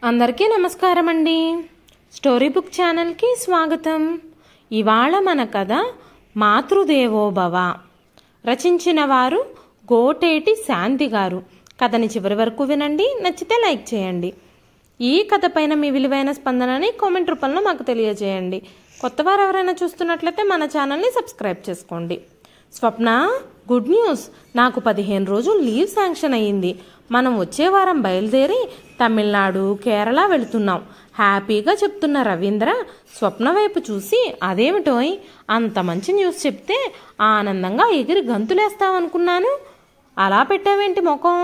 అందరికీ నమస్కారం అండి. స్టోరీ బుక్ ఛానల్కి స్వాగతం. ఇవాళ మన కథ మాతృదేవోభవ. రచించిన వారు గోటేటి శాంతి గారు. కథని చివరి వరకు వినండి. నచ్చితే లైక్ చేయండి. ఈ కథ పైన మీ విలువైన స్పందనని కామెంట్ రూపంలో మాకు తెలియజేయండి. కొత్తవారు ఎవరైనా చూస్తున్నట్లయితే మన ఛానల్ని సబ్స్క్రైబ్ చేసుకోండి. స్వప్న, గుడ్ న్యూస్. నాకు 15 రోజులు లీవ్ శాంక్షన్ అయ్యింది. మనం వచ్చే వారం బయలుదేరి తమిళనాడు, కేరళ వెళుతున్నాం. హ్యాపీగా చెప్తున్న రవీంద్ర స్వప్న వైపు చూసి, అదేమిటోయ్ అంత మంచి న్యూస్ చెప్తే ఆనందంగా ఎగిరి గంతులేస్తావనుకున్నాను. అలా పెట్టావేంటి ముఖం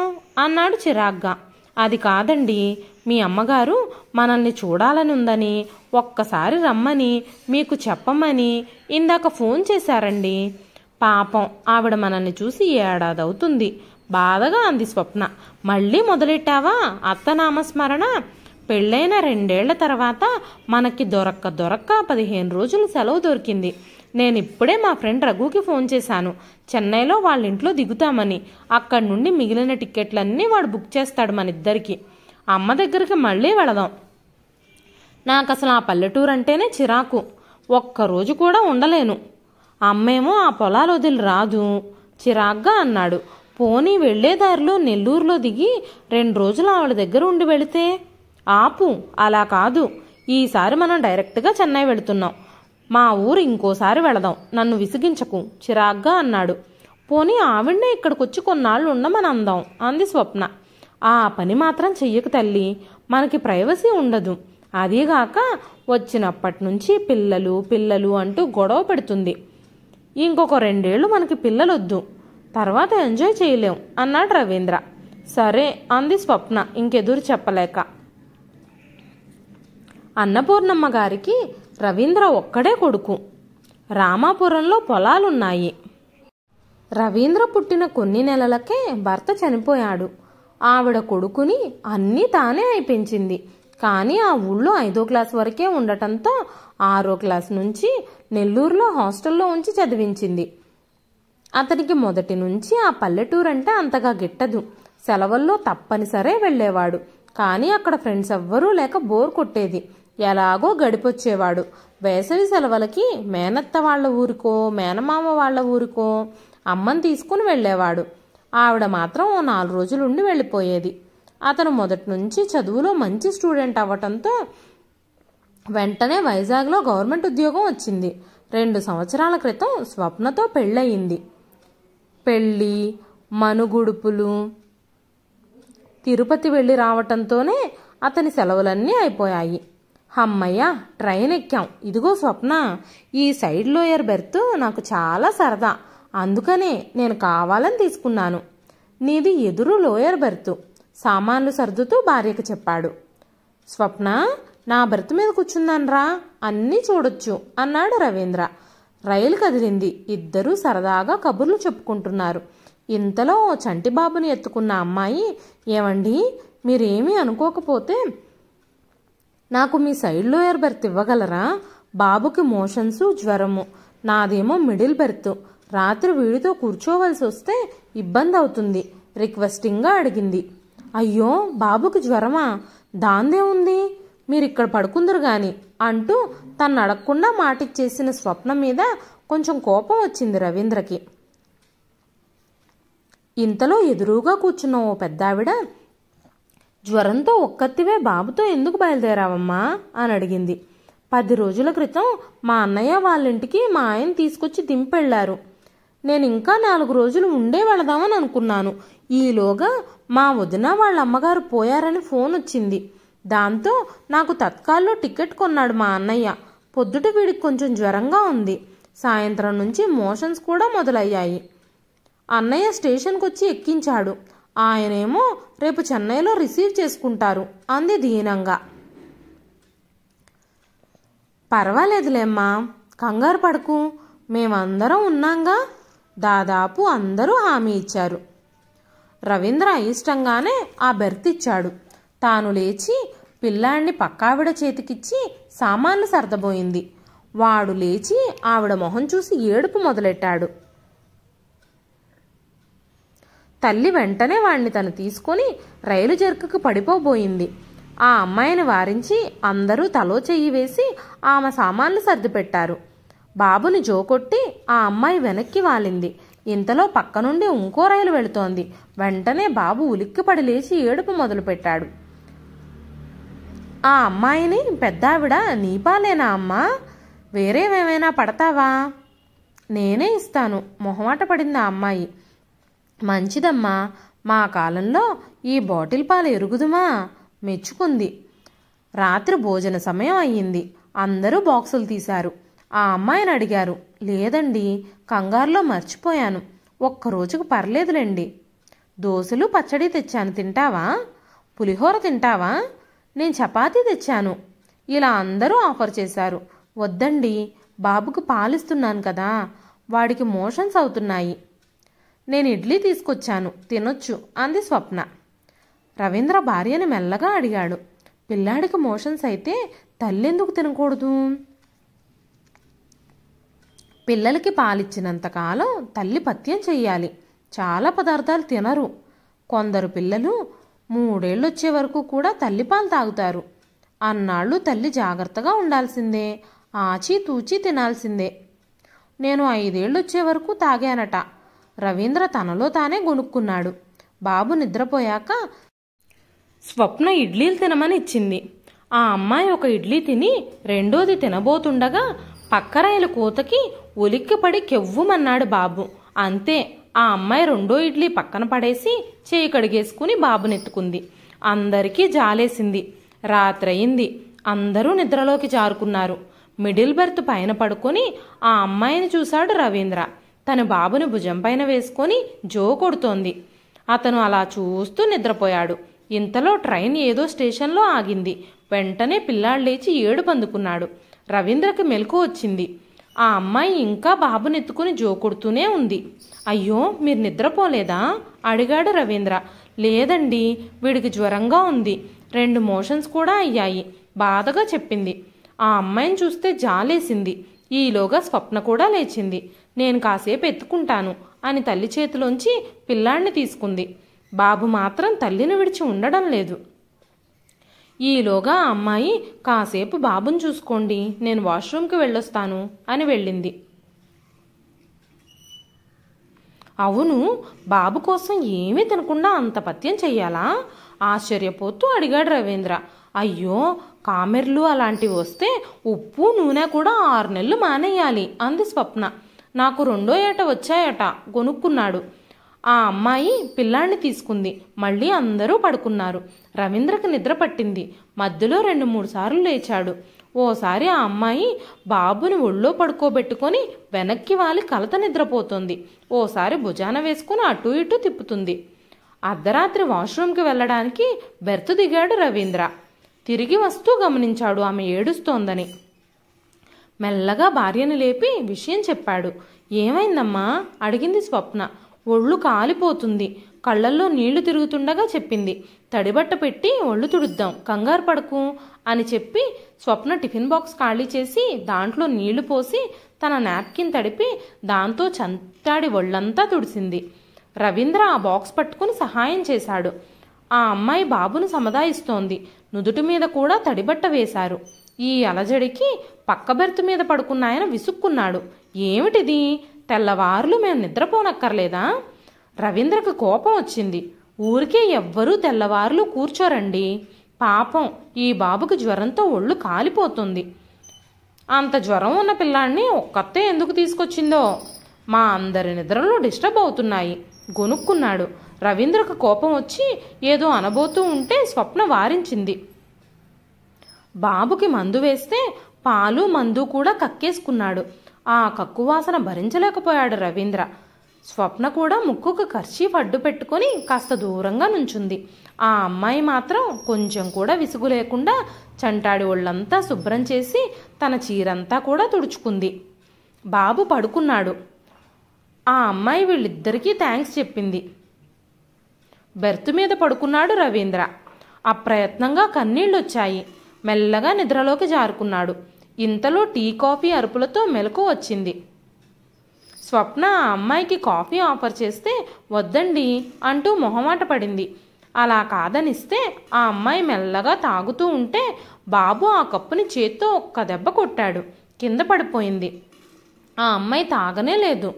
అన్నాడు చిరాగ్గా. అది కాదండి, మీ అమ్మగారు మనల్ని చూడాలని ఉందని, ఒక్కసారి రమ్మని మీకు చెప్పమని ఇందాక ఫోన్ చేశారండి. పాపం ఆవిడ మనల్ని చూసి ఏడాది అవుతుంది. బాధగా అంది స్వప్న. మళ్ళీ మొదలెట్టావా అత్తనామస్మరణ? పెళ్ళైన 2 ఏళ్ల తర్వాత మనకి దొరక్క 15 రోజులు సెలవు దొరికింది. నేను ఇప్పుడే మా ఫ్రెండ్ రఘుకి ఫోన్ చేశాను. చెన్నైలో వాళ్ళ ఇంట్లో దిగుతామని. అక్కడి నుండి మిగిలిన టిక్కెట్లన్నీ వాడు బుక్ చేస్తాడు మనిద్దరికి. అమ్మ దగ్గరికి మళ్ళీ వెళదాం. నాకు అసలు ఆ పల్లెటూరు అంటేనే చిరాకు. ఒక్కరోజు కూడా ఉండలేను. అమ్మేమో ఆ పొలాలు వదిలి రాదు చిరాగ్గా అన్నాడు. పోనీ వెళ్లేదారిలో నెల్లూరులో దిగి 2 రోజులు ఆవిడ దగ్గర ఉండి వెళితే? ఆపు, అలా కాదు. ఈసారి మనం డైరెక్ట్గా చెన్నై వెళుతున్నాం. మా ఊరు ఇంకోసారి వెళదాం. నన్ను విసిగించకు చిరాగ్గా అన్నాడు. పోనీ ఆవిడనే ఇక్కడికొచ్చి కొన్నాళ్ళు ఉండమని అందాం అంది స్వప్న. ఆ పని మాత్రం చెయ్యకు తల్లి, మనకి ప్రైవసీ ఉండదు. అదీగాక వచ్చినప్పటి నుంచి పిల్లలు పిల్లలు అంటూ గొడవ పెడుతుంది. ఇంకొక 2 ఏళ్ళు మనకి పిల్లలొద్దు, తర్వాత ఎంజాయ్ చేయలేం అన్నాడు రవీంద్ర. సరే అంది స్వప్న ఇంకెదురు చెప్పలేక. అన్నపూర్ణమ్మ గారికి రవీంద్ర ఒక్కడే కొడుకు. రామాపురంలో పొలాలున్నాయి. రవీంద్ర పుట్టిన కొన్ని నెలలకే భర్త చనిపోయాడు. ఆవిడ కొడుకుని అన్నీ తానే అయిపెంచింది. కానీ ఆ ఊళ్ళో 5వ క్లాస్ వరకే ఉండటంతో 6వ క్లాస్ నుంచి నెల్లూరులో హాస్టల్లో ఉంచి చదివించింది. అతనికి మొదటి నుంచి ఆ పల్లెటూరంటే అంతగా గిట్టదు. సెలవుల్లో తప్పనిసరే వెళ్లేవాడు. కానీ అక్కడ ఫ్రెండ్స్ ఎవ్వరూ లేక బోర్ కొట్టేది. ఎలాగో గడిపొచ్చేవాడు. వేసవి సెలవులకి మేనత్త వాళ్ల ఊరికో మేనమామ వాళ్ల ఊరికో అమ్మని తీసుకుని వెళ్లేవాడు. ఆవిడ మాత్రం 4 రోజులు ఉండి వెళ్ళిపోయేది. అతను మొదటి నుంచి చదువులో మంచి స్టూడెంట్ అవ్వటంతో వెంటనే వైజాగ్లో గవర్నమెంట్ ఉద్యోగం వచ్చింది. 2 సంవత్సరాల క్రితం స్వప్నతో పెళ్ళయింది. పెళ్ళి, మనుగుడుపులు, తిరుపతి వెళ్ళి రావటంతోనే అతని సెలవులన్నీ అయిపోయాయి. హమ్మయ్య, ట్రైన్ ఎక్కాం. ఇదిగో స్వప్న, ఈ సైడ్ లోయర్ బెర్త్ నాకు చాలా సరదా. అందుకనే నేను కావాలని తీసుకున్నాను. నీది ఎదురు లోయర్ బెర్త్, సామాన్లు సర్దుతూ భార్యకు చెప్పాడు. స్వప్న, నా బెర్త్ మీద కూర్చుందాన్రా, అన్నీ చూడొచ్చు అన్నాడు రవీంద్ర. రైలు కదిలింది. ఇద్దరూ సరదాగా కబుర్లు చెప్పుకుంటున్నారు. ఇంతలో చంటిబాబుని ఎత్తుకున్న అమ్మాయి, ఏమండి మీరేమీ అనుకోకపోతే నాకు మీ సైడ్ లోయర్ బెర్త్ ఇవ్వగలరా? బాబుకి మోషన్స్, జ్వరము. నాదేమో మిడిల్ బెర్త్. రాత్రి వీడితో కూర్చోవలసి వస్తే ఇబ్బంది అవుతుంది రిక్వెస్టింగ్గా అడిగింది. అయ్యో, బాబుకి జ్వరమా? దాందే ఉంది, మీరిక్కడ పడుకుందరు గాని అంటూ తను అడగకుండా మాటిచ్చేసిన స్వప్న మీద కొంచెం కోపం వచ్చింది రవీంద్రకి. ఇంతలో ఎదురుగా కూర్చున్న ఓ పెద్దావిడ, జ్వరంతో ఒక్కత్తివే బాబుతో ఎందుకు బయలుదేరావమ్మా అని అడిగింది. 10 రోజుల క్రితం మా అన్నయ్య వాళ్ళింటికి మా ఆయన తీసుకొచ్చి దింపెళ్లారు. నేను ఇంకా 4 రోజులు ఉండే వెళదామని అనుకున్నాను. ఈలోగా మా వదిన వాళ్ళ అమ్మగారు పోయారని ఫోన్ వచ్చింది. దాంతో నాకు తత్కాల్లో టికెట్ కొన్నాడు మా అన్నయ్య. పొద్దుట వీడికి కొంచెం జ్వరంగా ఉంది. సాయంత్రం నుంచి మోషన్స్ కూడా మొదలయ్యాయి. అన్నయ్య స్టేషన్కి వచ్చి ఎక్కించాడు. ఆయనేమో రేపు చెన్నైలో రిసీవ్ చేసుకుంటారు అంది దీనంగా. పర్వాలేదులేమ్మా, కంగారు పడకు, మేమందరం ఉన్నాంగా. దాదాపు అందరూ హామీ ఇచ్చారు. రవీంద్ర అయిష్టంగానే ఆ బెర్త్ ఇచ్చాడు. తాను లేచి పిల్లాడిని పక్కావిడ చేతికిచ్చి సామాన్లు సర్దబోయింది. వాడు లేచి ఆవిడ మొహం చూసి ఏడుపు మొదలెట్టాడు. తల్లి వెంటనే వాణ్ణి తను తీసుకొని రైలు జర్కకు పడిపోబోయింది. ఆ అమ్మాయిని వారించి అందరూ తలో చెయ్యి వేసి ఆమె సామాన్లు సర్దిపెట్టారు. బాబుని జోకొట్టి ఆ అమ్మాయి వెనక్కి వాలింది. ఇంతలో పక్క నుండి ఇంకో రైలు వెళుతోంది. వెంటనే బాబు ఉలిక్కిపడి లేచి ఏడుపు మొదలుపెట్టాడు. ఆ అమ్మాయిని పెద్దావిడ, నీ పాలేనా అమ్మా, వేరేవేమైనా పడతావా? నేనే ఇస్తాను, మొహమాట పడింది ఆ అమ్మాయి. మంచిదమ్మా, మా కాలంలో ఈ బాటిల్ పాలు ఎరుగుదుమా, మెచ్చుకుంది. రాత్రి భోజన సమయం అయ్యింది. అందరూ బాక్సులు తీశారు. ఆ అమ్మాయిని అడిగారు. లేదండి, కంగారులో మర్చిపోయాను. ఒక్కరోజుకు పర్లేదులేండి. దోశలు పచ్చడి తెచ్చాను, తింటావా? పులిహోర తింటావా? నేను చపాతీ తెచ్చాను. ఇలా అందరూ ఆఫర్ చేశారు. వద్దండి, బాబుకు పాలిస్తున్నాను కదా, వాడికి మోషన్స్ అవుతున్నాయి. నేను ఇడ్లీ తీసుకొచ్చాను, తినొచ్చు అంది స్వప్న. రవీంద్ర భార్యని మెల్లగా అడిగాడు. పిల్లాడికి మోషన్స్ అయితే తల్లెందుకు తినకూడదు? పిల్లలకి పాలిచ్చినంతకాలం తల్లి పథ్యం చెయ్యాలి. చాలా పదార్థాలు తినరు. కొందరు పిల్లలు 3 ఏళ్ళు వచ్చే వరకు కూడా తల్లిపాలు తాగుతారు. అన్నాళ్ళు తల్లి జాగ్రత్తగా ఉండాల్సిందే, ఆచి తూచి తినాల్సిందే. నేను 5 ఏళ్ళు వచ్చే వరకు తాగానట. రవీంద్ర తనలో తానే గొనుక్కున్నాడు. బాబు నిద్రపోయాక స్వప్న ఇడ్లీలు తినమని ఇచ్చింది. ఆ అమ్మాయి ఒక ఇడ్లీ తిని రెండోది తినబోతుండగా పక్క రైలు కూతకి ఉలిక్కిపడి కెవ్వుమన్నాడు బాబు. అంతే, ఆ అమ్మాయి రెండో ఇడ్లీ పక్కన పడేసి చేయి కడిగేసుకుని బాబునెత్తుకుంది. అందరికీ జాలేసింది. రాత్రయింది. అందరూ నిద్రలోకి జారుకున్నారు. మిడిల్ బెర్త్ పైన పడుకొని ఆ అమ్మాయిని చూశాడు రవీంద్ర. తన బాబుని భుజం పైన వేసుకొని జో కొడుతోంది. అతను అలా చూస్తూ నిద్రపోయాడు. ఇంతలో ట్రైన్ ఏదో స్టేషన్లో ఆగింది. వెంటనే పిల్లాడు లేచి ఏడుపందుకున్నాడు. రవీంద్రకి మెలకు వచ్చింది. ఆ అమ్మాయి ఇంకా బాబునెత్తుకుని జో కొడుతూనే ఉంది. అయ్యో, మీరు నిద్రపోలేదా అడిగాడు రవీంద్ర. లేదండి, వీడికి జ్వరంగా ఉంది, 2 మోషన్స్ కూడా అయ్యాయి బాధగా చెప్పింది. ఆ అమ్మాయిని చూస్తే జాలేసింది. ఈలోగా స్వప్న కూడా లేచింది. నేను కాసేపు ఎత్తుకుంటాను అని తల్లి చేతిలోంచి పిల్లాడిని తీసుకుంది. బాబు మాత్రం తల్లిని విడిచి ఉండడం లేదు. ఈలోగా ఆ అమ్మాయి, కాసేపు బాబుని చూసుకోండి, నేను వాష్రూమ్కి వెళ్ళొస్తాను అని వెళ్ళింది. అవును, బాబు కోసం ఏమీ తినకుండా అంత పథ్యం చెయ్యాలా? ఆశ్చర్యపోతూ అడిగాడు రవీంద్ర. అయ్యో, కామెర్లు అలాంటివి వస్తే ఉప్పు నూనె కూడా 6 నెలలు మానేయాలి అంది స్వప్న. నాకు 2వ ఏట వచ్చాయట, కొనుక్కున్నాడు. ఆ అమ్మాయి పిల్లాడిని తీసుకుంది. మళ్ళీ అందరూ పడుకున్నారు. రవీంద్రకి నిద్ర పట్టింది. మధ్యలో 2-3 సార్లు లేచాడు. ఓసారి ఆ అమ్మాయి బాబుని ఒళ్ళో పడుకోబెట్టుకొని వెనక్కి వాలి కలత నిద్రపోతుంది. ఓసారి భుజాన వేసుకుని అటు ఇటు తిప్పుతుంది. అర్ధరాత్రి వాష్రూమ్కి వెళ్ళడానికి బెర్త్ దిగాడు రవీంద్ర. తిరిగి వస్తూ గమనించాడు ఆమె ఏడుస్తోందని. మెల్లగా భార్యను లేపి విషయం చెప్పాడు. ఏమైందమ్మా అడిగింది స్వప్న. ఒళ్ళు కాలిపోతుంది, కళ్ళల్లో నీళ్లు తిరుగుతుండగా చెప్పింది. తడిబట్ట పెట్టి ఒళ్ళు తుడుద్దాం, కంగారు పడకు అని చెప్పి స్వప్న టిఫిన్ బాక్స్ ఖాళీ చేసి దాంట్లో నీళ్లు పోసి తన నాప్కిన్ తడిపి దాంతో చంటాడి ఒళ్ళంతా తుడిసింది. రవీంద్ర ఆ బాక్స్ పట్టుకుని సహాయం చేశాడు. ఆ అమ్మాయి బాబును సముదాయిస్తోంది. నుదుటి మీద కూడా తడిబట్ట వేశారు. ఈ అలజడికి పక్క బెర్త్ మీద పడుకున్న ఆయన విసుక్కున్నాడు. ఏమిటిది, తెల్లవారులు మేము నిద్రపోనక్కర్లేదా? రవీంద్రకు కోపం వచ్చింది. ఊరికే ఎవ్వరూ తెల్లవారులు కూర్చోరండి. పాపం ఈ బాబుకు జ్వరంతో ఒళ్ళు కాలిపోతుంది. అంత జ్వరం ఉన్న పిల్లాన్ని ఒక్కతే ఎందుకు తీసుకొచ్చిందో, మా అందరి నిద్రలు డిస్టర్బ్ అవుతున్నాయి గొనుక్కున్నాడు. రవీంద్రకు కోపం వచ్చి ఏదో అనబోతూ ఉంటే స్వప్న వారించింది. బాబుకి మందు వేస్తే పాలు మందు కూడా కక్కేసుకున్నాడు. ఆ కక్కువాసన భరించలేకపోయాడు రవీంద్ర. స్వప్న కూడా ముక్కుకు కర్చీఫ్ అడ్డు పెట్టుకుని కాస్త దూరంగా నుంచుంది. ఆ అమ్మాయి మాత్రం కొంచెం కూడా విసుగు లేకుండా చంటాడి ఒళ్ళంతా శుభ్రం చేసి తన చీరంతా కూడా తుడుచుకుంది. బాబు పడుకున్నాడు. ఆ అమ్మాయి వీళ్ళిద్దరికీ థ్యాంక్స్ చెప్పింది. బెర్త్ మీద పడుకున్నాడు రవీంద్ర. అప్రయత్నంగా కన్నీళ్లొచ్చాయి. మెల్లగా నిద్రలోకి జారుకున్నాడు. ఇంతలో టీ కాఫీ అరుపులతో మెలకు వచ్చింది. స్వప్న ఆ అమ్మాయికి కాఫీ ఆఫర్ చేస్తే వద్దండి అంటూ మొహమాట పడింది. అలా కాదనిస్తే ఆ అమ్మాయి మెల్లగా తాగుతూ ఉంటే బాబు ఆ కప్పుని చేత్తో ఒక్క దెబ్బ కొట్టాడు. కింద పడిపోయింది. ఆ అమ్మాయి తాగనే లేదు.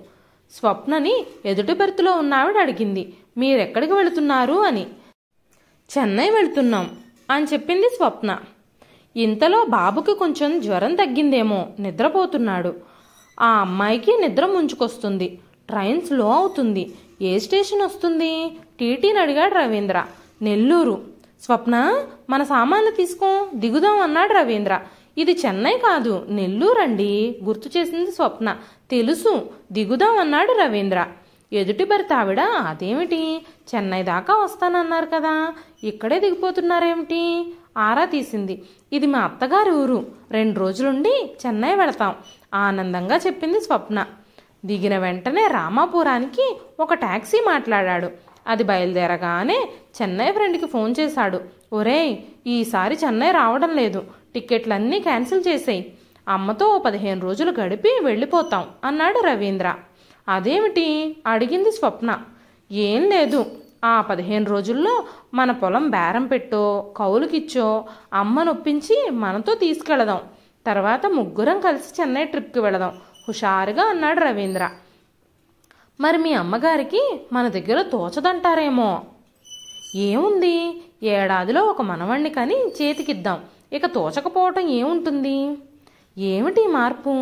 స్వప్నని ఎదుటి బెర్తులో ఉన్నావిడ అడిగింది, మీరెక్కడికి వెళుతున్నారు అని. చెన్నై వెళుతున్నాం అని చెప్పింది స్వప్న. ఇంతలో బాబుకి కొంచెం జ్వరం తగ్గిందేమో, నిద్రపోతున్నాడు. ఆ అమ్మాయికి నిద్ర ముంచుకొస్తుంది. ట్రైన్ స్లో అవుతుంది. ఏ స్టేషన్ వస్తుంది? టీటీని అడిగాడు రవీంద్ర. నెల్లూరు. స్వప్న, మన సామాన్లు తీసుకో, దిగుదాం అన్నాడు రవీంద్ర. ఇది చెన్నై కాదు, నెల్లూరండి, గుర్తు చేసింది స్వప్న. తెలుసు, దిగుదాం అన్నాడు రవీంద్ర. ఎదుటి భర్త ఆవిడ, అదేమిటి, చెన్నై దాకా వస్తానన్నారు కదా, ఇక్కడే దిగిపోతున్నారేమిటి? ఆరా తీసింది. ఇది మా అత్తగారి ఊరు, 2 రోజులుండి చెన్నై వెళతాం ఆనందంగా చెప్పింది స్వప్న. దిగిన వెంటనే రామాపురానికి ఒక టాక్సీ మాట్లాడాడు. అది బయలుదేరగానే చెన్నై ఫ్రెండ్కి ఫోన్ చేశాడు. ఒరేయ్, ఈసారి చెన్నై రావడం లేదు, టిక్కెట్లన్నీ క్యాన్సిల్ చేసేయి, అమ్మతో 15 రోజులు గడిపి వెళ్ళిపోతాం అన్నాడు రవీంద్ర. అదేమిటి అడిగింది స్వప్న. ఏం లేదు, ఆ 15 రోజుల్లో మన పొలం బేరం పెట్టో కౌలుకిచ్చో అమ్మనొప్పించి మనతో తీసుకెళదాం, తర్వాత ముగ్గురం కలిసి చెన్నై ట్రిప్కి వెళదాం హుషారుగా అన్నాడు రవీంద్ర. మరి మీ అమ్మగారికి మన దగ్గర తోచదంటారేమో. ఏముంది, ఏడాదిలో ఒక మనవణ్ణి కని చేతికిద్దాం, ఇక తోచకపోవటం ఏముంటుంది? ఏమిటి మార్పు?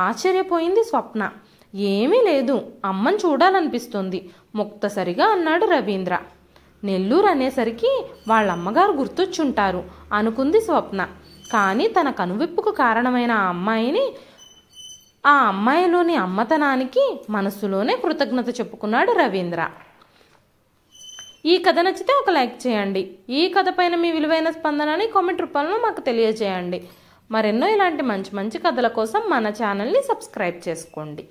ఆశ్చర్యపోయింది స్వప్న. ఏమీ లేదు, అమ్మని చూడాలనిపిస్తుంది ముక్తసరిగా అన్నాడు రవీంద్ర. నెల్లూరు అనేసరికి వాళ్ళమ్మగారు గుర్తొచ్చుంటారు అనుకుంది స్వప్న. కానీ తన కనువిప్పుకు కారణమైన ఆ అమ్మాయిలోని అమ్మతనానికి మనస్సులోనే కృతజ్ఞత చెప్పుకున్నాడు రవీంద్ర. ఈ కథ నచ్చితే ఒక లైక్ చేయండి. ఈ కథ పైన మీ విలువైన స్పందనని కామెంట్ రూపంలో మాకు తెలియజేయండి. మరెన్నో ఇలాంటి మంచి మంచి కథల కోసం మన ఛానల్ని సబ్స్క్రైబ్ చేసుకోండి.